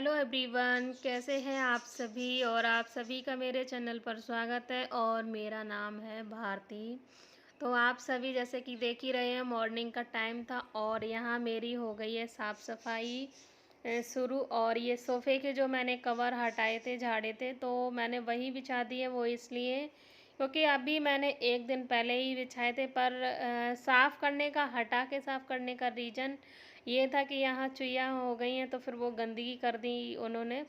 Hello everyone, कैसे हैं आप सभी। और आप सभी का मेरे चैनल पर स्वागत है और मेरा नाम है भारती। तो आप सभी जैसे कि देख ही रहे हैं, मॉर्निंग का टाइम था और यहाँ मेरी हो गई है साफ़ सफाई शुरू। और ये सोफ़े के जो मैंने कवर हटाए थे, झाड़े थे, तो मैंने वही बिछा दिए। वो इसलिए क्योंकि अभी मैंने एक दिन पहले ही बिछाए थे, पर साफ़ करने का, हटा के साफ़ करने का रीज़न ये था कि यहाँ चुईयाँ हो गई हैं, तो फिर वो गंदगी कर दी उन्होंने।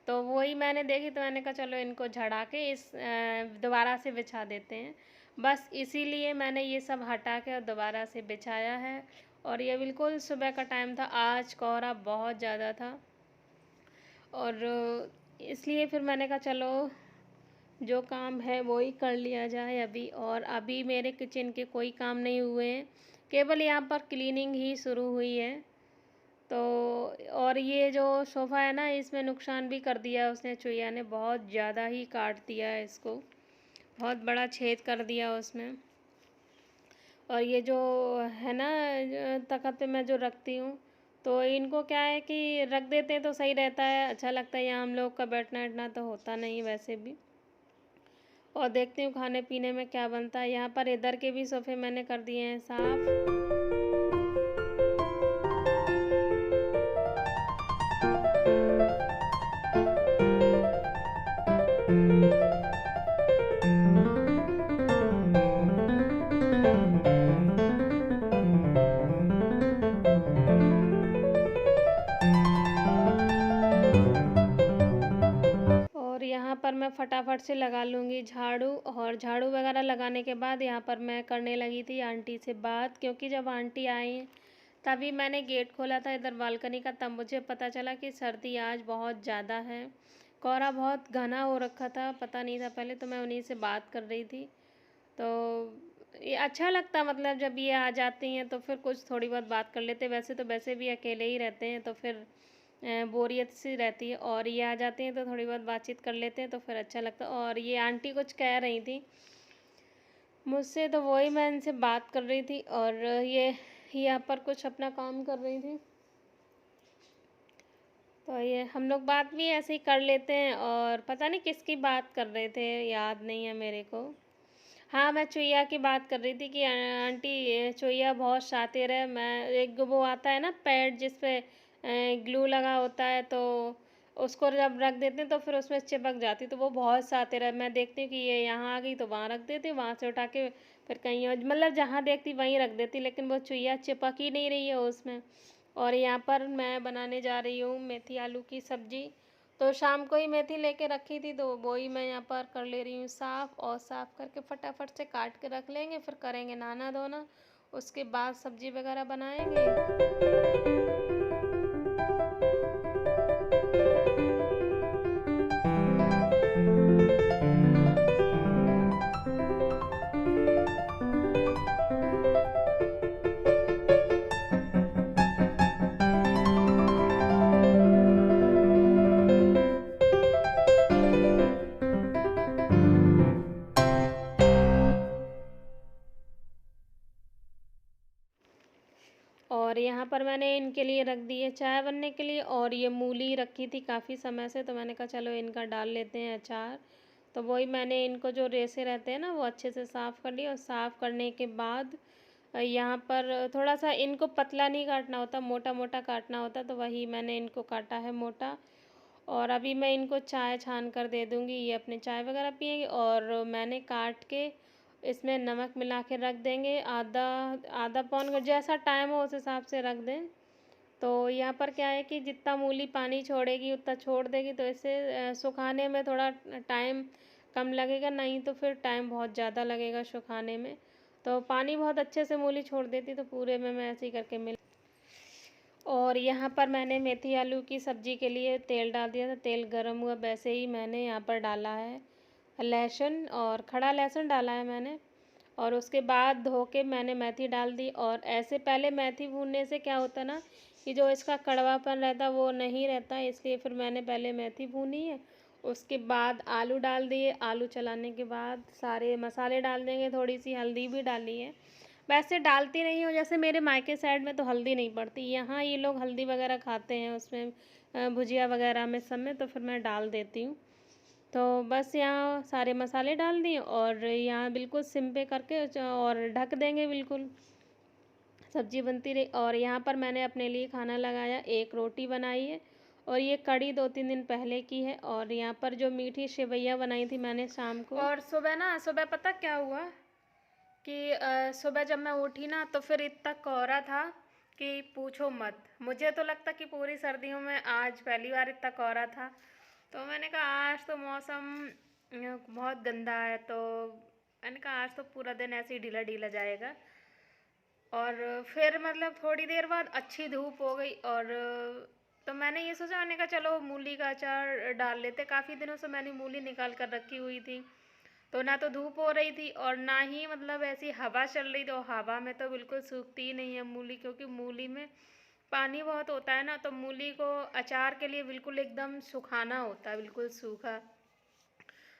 तो वही मैंने देखी, तो मैंने कहा चलो इनको झड़ा के इस दोबारा से बिछा देते हैं। बस इसीलिए मैंने ये सब हटा के और दोबारा से बिछाया है। और ये बिल्कुल सुबह का टाइम था, आज कोहरा बहुत ज़्यादा था और इसलिए फिर मैंने कहा चलो जो काम है वो ही कर लिया जाए अभी। और अभी मेरे किचन के कोई काम नहीं हुए हैं, केवल यहाँ पर क्लीनिंग ही शुरू हुई है। तो और ये जो सोफ़ा है ना, इसमें नुकसान भी कर दिया उसने, चुईया ने बहुत ज़्यादा ही काट दिया है इसको, बहुत बड़ा छेद कर दिया उसमें। और ये जो है ना, तख़्त पे मैं जो रखती हूँ, तो इनको क्या है कि रख देते हैं तो सही रहता है, अच्छा लगता है। यहाँ हम लोग का बैठना उठना तो होता नहीं वैसे भी। और देखती हूँ खाने पीने में क्या बनता है। यहाँ पर इधर के भी सोफ़े मैंने कर दिए हैं साफ़। और यहाँ पर मैं फटाफट से लगा लूँगी झाड़ू। और झाड़ू वगैरह लगाने के बाद यहाँ पर मैं करने लगी थी आंटी से बात, क्योंकि जब आंटी आई तभी मैंने गेट खोला था इधर बालकनी का, तब मुझे पता चला कि सर्दी आज बहुत ज़्यादा है। कोहरा बहुत घना हो रखा था, पता नहीं था पहले, तो मैं उन्हीं से बात कर रही थी। तो ये अच्छा लगता, मतलब जब ये आ जाती हैं तो फिर कुछ थोड़ी बहुत बात कर लेते। वैसे तो वैसे भी अकेले ही रहते हैं, तो फिर बोरियत सी रहती है, और ये आ जाते हैं तो थोड़ी बहुत बातचीत कर लेते हैं तो फिर अच्छा लगता है। और ये आंटी कुछ कह रही थी मुझसे, तो वही मैं इनसे बात कर रही थी। और ये यहाँ पर कुछ अपना काम कर रही थी, तो ये हम लोग बात भी ऐसे ही कर लेते हैं। और पता नहीं किसकी बात कर रहे थे, याद नहीं है मेरे को। हाँ, मैं चुईया की बात कर रही थी कि आंटी ये चुईया बहुत शातिर है। मैं एक वो आता है ना पैड, जिस पे ग्लू लगा होता है, तो उसको जब रख देते हैं तो फिर उसमें चिपक जाती, तो वो बहुत शातिर है। मैं देखती हूँ कि ये यहाँ आ गई तो वहाँ रख देती हूँ, वहाँ से उठा के फिर कहीं और, मतलब जहाँ देखती वहीं रख देती, लेकिन वो चुईया चिपक ही नहीं रही है उसमें। और यहाँ पर मैं बनाने जा रही हूँ मेथी आलू की सब्ज़ी। तो शाम को ही मेथी लेके रखी थी, तो वो ही मैं यहाँ पर कर ले रही हूँ साफ़। और साफ़ करके फटाफट से काट के रख लेंगे, फिर करेंगे नहाना धोना, उसके बाद सब्ज़ी वगैरह बनाएंगे। और यहाँ पर मैंने इनके लिए रख दी है चाय बनने के लिए। और ये मूली रखी थी काफ़ी समय से, तो मैंने कहा चलो इनका डाल लेते हैं अचार। तो वही मैंने इनको जो रेसे रहते हैं ना, वो अच्छे से साफ़ कर लिए। और साफ़ करने के बाद यहाँ पर थोड़ा सा इनको पतला नहीं काटना होता, मोटा मोटा काटना होता, तो वही मैंने इनको काटा है मोटा। और अभी मैं इनको चाय छान कर दे दूँगी, ये अपने चाय वगैरह पिएंगे। और मैंने काट के इसमें नमक मिला के रख देंगे, आधा आधा पौन जैसा टाइम हो उस हिसाब से रख दें। तो यहाँ पर क्या है कि जितना मूली पानी छोड़ेगी उतना छोड़ देगी, तो इसे सुखाने में थोड़ा टाइम कम लगेगा, नहीं तो फिर टाइम बहुत ज़्यादा लगेगा सुखाने में। तो पानी बहुत अच्छे से मूली छोड़ देती, तो पूरे में मैं ऐसे ही करके मिल। और यहाँ पर मैंने मेथी आलू की सब्ज़ी के लिए तेल डाल दिया था, तेल गर्म हुआ वैसे ही मैंने यहाँ पर डाला है लहसुन, और खड़ा लहसुन डाला है मैंने। और उसके बाद धो के मैंने मेथी डाल दी। और ऐसे पहले मेथी भूनने से क्या होता ना, कि जो इसका कड़वापन रहता वो नहीं रहता, इसलिए फिर मैंने पहले मेथी भूनी है। उसके बाद आलू डाल दिए, आलू चलाने के बाद सारे मसाले डाल देंगे, थोड़ी सी हल्दी भी डाली है। वैसे डालती नहीं हूँ, जैसे मेरे मायके साइड में तो हल्दी नहीं पड़ती, यहाँ ये लोग हल्दी वगैरह खाते हैं उसमें, भुजिया वगैरह में सब में, तो फिर मैं डाल देती हूँ। तो बस यहाँ सारे मसाले डाल दिए और यहाँ बिल्कुल सिम पे करके और ढक देंगे बिल्कुल। सब्जी बनती रही और यहाँ पर मैंने अपने लिए खाना लगाया, एक रोटी बनाई है और ये कढ़ी 2-3 दिन पहले की है। और यहाँ पर जो मीठी सेवइयाँ बनाई थी मैंने शाम को। और सुबह पता क्या हुआ कि सुबह जब मैं उठी ना तो फिर इतना कोहरा था कि पूछो मत। मुझे तो लगता कि पूरी सर्दियों में आज पहली बार इतना कोहरा था। तो मैंने कहा आज तो मौसम बहुत गंदा है, तो मैंने कहा आज तो पूरा दिन ऐसे ही ढीला ढीला जाएगा। और फिर मतलब थोड़ी देर बाद अच्छी धूप हो गई और तो मैंने ये सोचा, मैंने कहा चलो मूली का अचार डाल लेते। काफ़ी दिनों से मैंने मूली निकाल कर रखी हुई थी, तो ना तो धूप हो रही थी और ना ही मतलब ऐसी हवा चल रही थी। और हवा में तो बिल्कुल सूखती ही नहीं है मूली, क्योंकि मूली में पानी बहुत होता है ना, तो मूली को अचार के लिए बिल्कुल एकदम सुखाना होता है, बिल्कुल सूखा।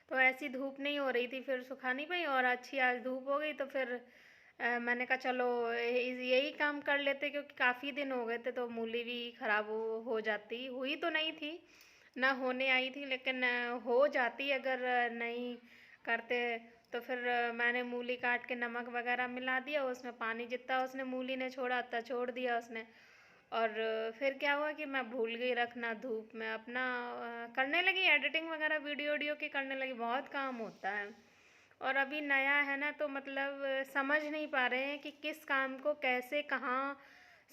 तो ऐसी धूप नहीं हो रही थी, फिर सुखा नहीं पाई और अच्छी आज धूप हो गई। तो फिर मैंने कहा चलो यही काम कर लेते, क्योंकि काफ़ी दिन हो गए थे तो मूली भी ख़राब हो जाती। हुई तो नहीं थी, ना होने आई थी, लेकिन हो जाती अगर नहीं करते। तो फिर मैंने मूली काट के नमक वगैरह मिला दिया, उसमें पानी जितना उसने मूली ने छोड़ा उतना छोड़ दिया उसने। और फिर क्या हुआ कि मैं भूल गई रखना धूप में। अपना करने लगी एडिटिंग वगैरह, वीडियो की करने लगी। बहुत काम होता है और अभी नया है ना, तो मतलब समझ नहीं पा रहे हैं कि किस काम को कैसे कहाँ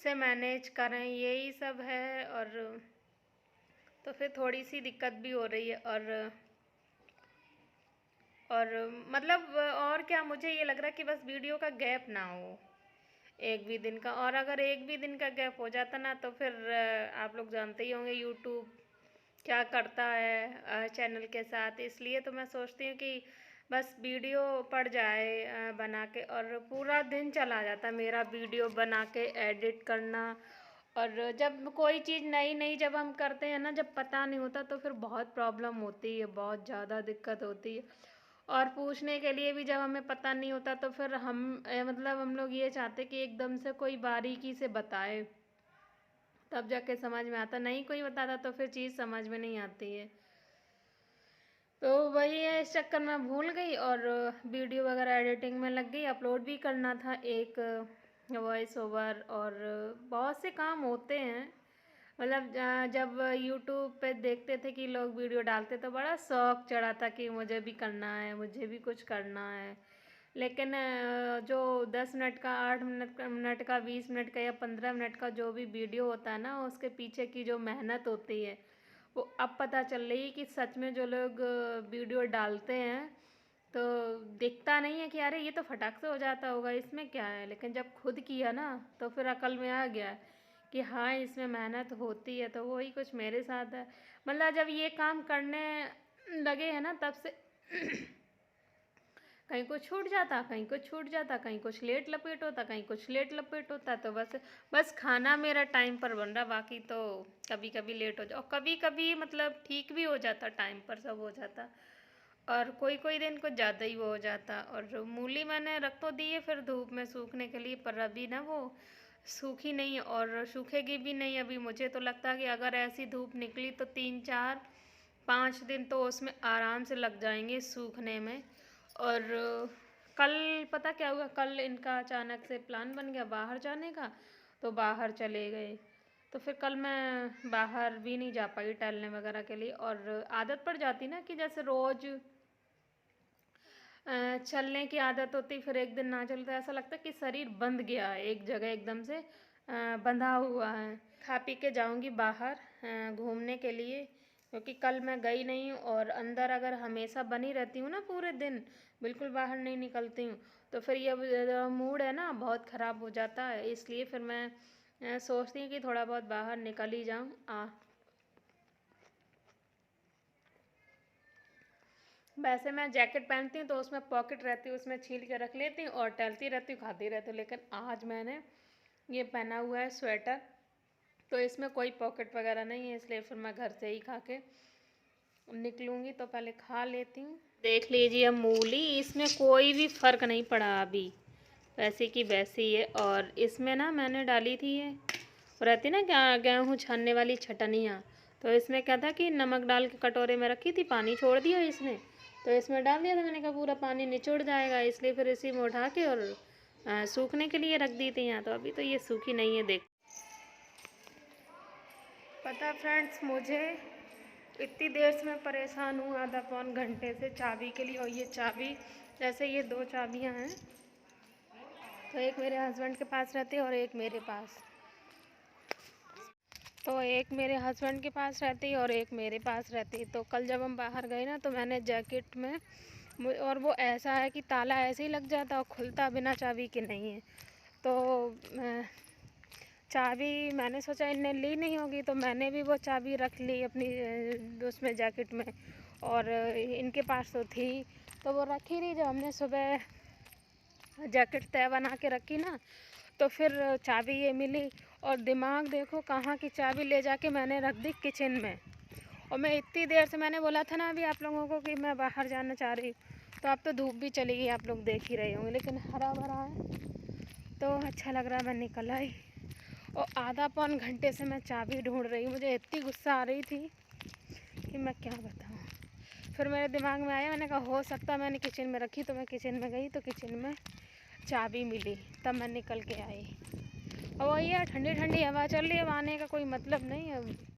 से मैनेज करें, यही सब है। और तो फिर थोड़ी सी दिक्कत भी हो रही है। और मतलब और क्या, मुझे ये लग रहा है कि बस वीडियो का गैप ना हो एक भी दिन का। और अगर एक भी दिन का गैप हो जाता ना तो फिर आप लोग जानते ही होंगे यूट्यूब क्या करता है चैनल के साथ। इसलिए तो मैं सोचती हूँ कि बस वीडियो पड़ जाए बना के, और पूरा दिन चला जाता मेरा वीडियो बना के एडिट करना। और जब कोई चीज़ नई नई जब हम करते हैं ना, जब पता नहीं होता तो फिर बहुत प्रॉब्लम होती है, बहुत ज़्यादा दिक्कत होती है। और पूछने के लिए भी जब हमें पता नहीं होता तो फिर मतलब हम लोग ये चाहते कि एकदम से कोई बारीकी से बताए, तब जाके समझ में आता। नहीं कोई बताता तो फिर चीज़ समझ में नहीं आती है। तो वही है, इस चक्कर में भूल गई और वीडियो वगैरह एडिटिंग में लग गई। अपलोड भी करना था एक वॉइस ओवर, और बहुत से काम होते हैं। मतलब जब यूट्यूब पे देखते थे कि लोग वीडियो डालते तो बड़ा शौक चढ़ा था कि मुझे भी करना है, मुझे भी कुछ करना है। लेकिन जो 10 मिनट का, 8 मिनट का, 20 मिनट का या 15 मिनट का जो भी वीडियो होता है ना, उसके पीछे की जो मेहनत होती है वो अब पता चल रही है कि सच में जो लोग वीडियो डालते हैं तो दिखता नहीं है कि अरे ये तो फटाक से हो जाता होगा, इसमें क्या है। लेकिन जब खुद किया ना तो फिर अकल में आ गया कि हाँ इसमें मेहनत होती है। तो वही कुछ मेरे साथ है। मतलब जब ये काम करने लगे हैं ना तब से कहीं कुछ छूट जाता, कहीं कुछ छूट जाता, कहीं कुछ लेट लपेट होता, कहीं कुछ लेट लपेट होता। तो बस खाना मेरा टाइम पर बन रहा, बाकी तो कभी कभी लेट हो जाओ, और कभी कभी मतलब ठीक भी हो जाता, टाइम पर सब हो जाता। और कोई कोई दिन कुछ ज़्यादा ही वो हो जाता। और मूली मैंने रख तो दी है फिर धूप में सूखने के लिए, पर अभी ना वो सूखी नहीं है और सूखेगी भी नहीं अभी। मुझे तो लगता है कि अगर ऐसी धूप निकली तो 3-4-5 दिन तो उसमें आराम से लग जाएंगे सूखने में। और कल पता क्या हुआ, कल इनका अचानक से प्लान बन गया बाहर जाने का, तो बाहर चले गए। तो फिर कल मैं बाहर भी नहीं जा पाई टहलने वगैरह के लिए। और आदत पड़ जाती ना कि जैसे रोज़ चलने की आदत होती, फिर एक दिन ना चलता ऐसा लगता है कि शरीर बंध गया है एक जगह, एकदम से बंधा हुआ है। खा पी के जाऊंगी बाहर घूमने के लिए, क्योंकि कल मैं गई नहीं हूँ। और अंदर अगर हमेशा बनी रहती हूँ ना पूरे दिन, बिल्कुल बाहर नहीं निकलती हूँ, तो फिर ये मूड है ना बहुत ख़राब हो जाता है। इसलिए फिर मैं सोचती हूँ कि थोड़ा बहुत बाहर निकल ही जाऊँ। वैसे मैं जैकेट पहनती हूँ तो उसमें पॉकेट रहती है, उसमें छील के रख लेती हूँ और टहलती रहती हूँ, खाती रहती हूँ। लेकिन आज मैंने ये पहना हुआ है स्वेटर, तो इसमें कोई पॉकेट वगैरह नहीं है, इसलिए फिर मैं घर से ही खा के निकलूँगी। तो पहले खा लेती हूँ। देख लीजिए मूली, इसमें कोई भी फ़र्क नहीं पड़ा अभी, वैसे की वैसी है। और इसमें ना मैंने डाली थी ये रहती ना क्या, गेहूँ छानने वाली छटनियाँ, तो इसमें क्या था कि नमक डाल के कटोरे में रखी थी, पानी छोड़ दिया इसने, तो इसमें डाल दिया था। मैंने कहा पूरा पानी निचोड़ जाएगा, इसलिए फिर इसी में उठा के और सूखने के लिए रख दी थी यहाँ। तो अभी तो ये सूखी नहीं है, देख। पता फ्रेंड्स, मुझे इतनी देर से मैं परेशान हूँ, आधा पौन घंटे से चाबी के लिए। और ये चाबी, जैसे ये 2 चाबियाँ हैं, तो एक मेरे हस्बैंड के पास रहती है और एक मेरे पास। तो एक मेरे हस्बैंड के पास रहती है और एक मेरे पास रहती है। तो कल जब हम बाहर गए ना, तो मैंने जैकेट में, और वो ऐसा है कि ताला ऐसे ही लग जाता और खुलता बिना चाबी के नहीं है। तो चाबी मैंने सोचा इनने ली नहीं होगी, तो मैंने भी वो चाबी रख ली अपनी उसमें जैकेट में, और इनके पास तो थी, तो वो रखी रही। जब हमने सुबह जैकेट तय बना के रखी ना, तो फिर चाबी ये मिली, और दिमाग देखो कहाँ की चाबी ले जाके मैंने रख दी किचन में। और मैं इतनी देर से, मैंने बोला था ना अभी आप लोगों को कि मैं बाहर जाना चाह रही हूँ, तो अब तो धूप भी चली गई, आप लोग देख ही रहे होंगे, लेकिन हरा भरा है तो अच्छा लग रहा है। मैं निकल आई और आधा पौन घंटे से मैं चाबी ढूंढ रही हूँ। मुझे इतनी गुस्सा आ रही थी कि मैं क्या बताऊँ। फिर मेरे दिमाग में आया, मैंने कहा हो सकता मैंने किचन में रखी। तो मैं किचन में गई तो किचन में चाबी मिली, तब मैं निकल के आई। और वही है, ठंडी ठंडी हवा चल रही है, अब आने का कोई मतलब नहीं है।